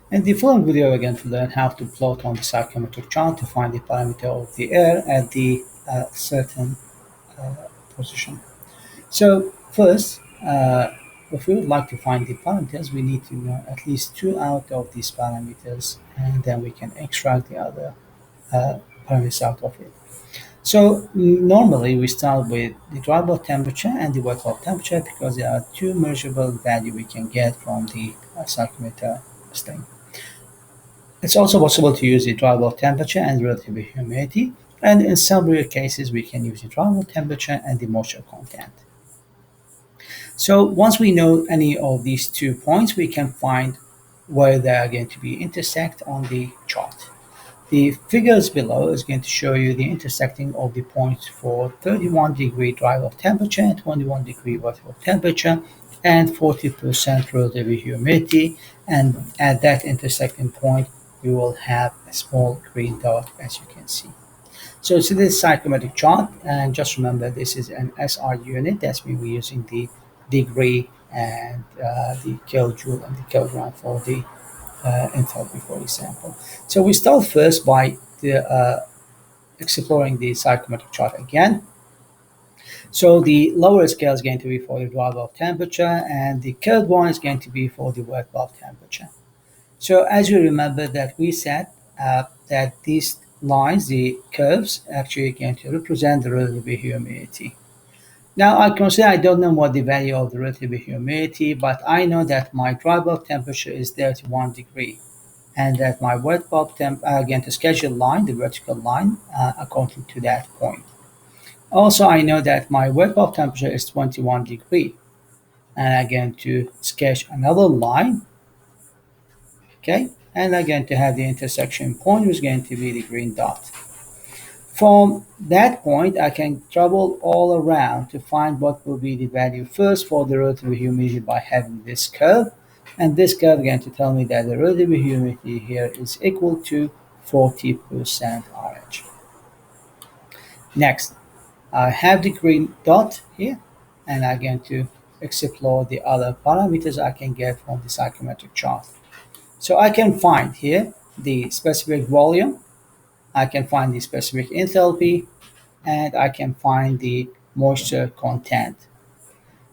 In the following video, we're going to learn how to plot on the psychometric chart to find the parameter of the air at the certain position. So first, if we would like to find the parameters, we need to know at least two out of these parameters, and then we can extract the other uh, parameters out of it. So normally we start with the dry bulb temperature and the wet bulb temperature because there are two measurable value we can get from the psychometer stain. It's also possible to use the dry bulb temperature and relative humidity, and in some rare cases we can use the dry bulb temperature and the moisture content. So once we know any of these 2 points, we can find where they are going to be intersect on the chart. The figures below is going to show you the intersecting of the points for 31-degree dry bulb temperature and 21-degree wet bulb temperature and 40% relative humidity, and at that intersecting point you will have a small green dot as you can see. So it's this psychrometric chart, and just remember this is an SI unit. That's mean we're using the degree and the kilojoule and the kilogram for the enthalpy, for example. So we start first by exploring the psychrometric chart again. So the lower scale is going to be for the dry bulb temperature, and the curved one is going to be for the wet bulb temperature. So as you remember that we said that these lines, the curves, actually going to represent the relative humidity. Now I consider I don't know what the value of the relative humidity, but I know that my dry bulb temperature is 31 degree, and that my wet bulb temp again to schedule line, the vertical line, according to that point. Also, I know that my wet bulb temperature is 21 degree, and again to sketch another line, okay, and again to have the intersection point is going to be the green dot. From that point, I can travel all around to find what will be the value first for the relative humidity by having this curve. And this curve is going to tell me that the relative humidity here is equal to 40% RH. Next, I have the green dot here, and I'm going to explore the other parameters I can get from the psychrometric chart. So I can find here the specific volume, I can find the specific enthalpy, and I can find the moisture content.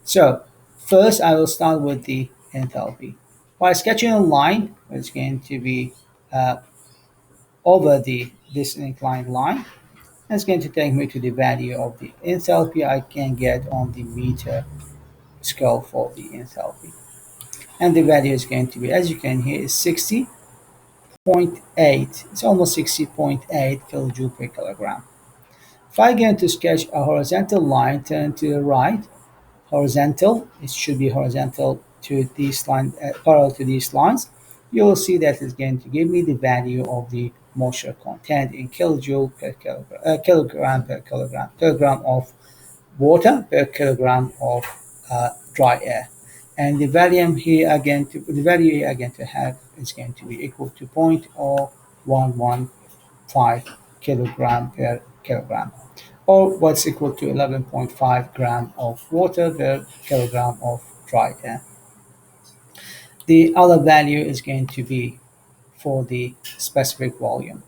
So first I will start with the enthalpy. By sketching a line, it's going to be uh, over this inclined line. It's going to take me to the value of the enthalpy I can get on the meter scale for the enthalpy. And the value is going to be, as you can hear, is 60.8. It's almost 60.8 kilojoule per kilogram. If I go to sketch a horizontal line, turn to the right, horizontal, it should be horizontal to these lines, parallel to these lines, you will see that it's going to give me the value of the moisture content in kilojoule per kilogram, kilogram per kilogram, kilogram of water per kilogram of dry air. And the value here again to have is going to be equal to 0.0115 kilogram per kilogram, or what's equal to 11.5 gram of water per kilogram of dry air. The other value is going to be for the specific volume.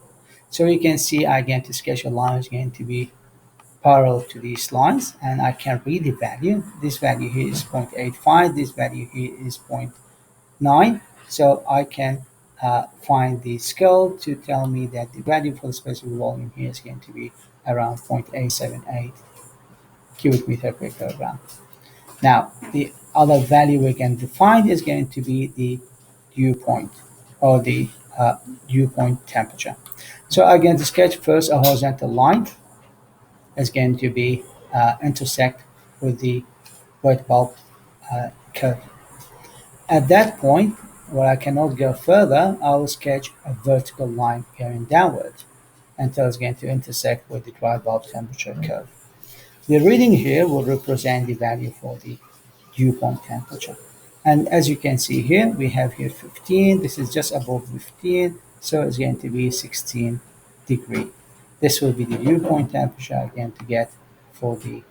So you can see again to sketch a line is going to be parallel to these lines, and I can read the value. This value here is 0.85, this value here is 0.9. So I can find the scale to tell me that the value for the specific volume here is going to be around 0.878 cubic meter per kilogram. Now, the other value we can define is going to be the dew point or the dew point temperature. So again, to sketch first a horizontal line is going to be intersect with the wet bulb curve. At that point, where I cannot go further, I will sketch a vertical line going downward until it's going to intersect with the dry bulb temperature curve. The reading here will represent the value for the dew point temperature. And as you can see here, we have here 15. This is just above 15, so it's going to be 16 degree. This will be the dew point temperature again to get for the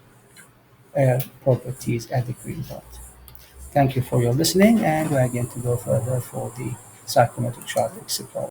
air properties at the green dot. Thank you for your listening, and we're going to go further for the psychometric chart explorer.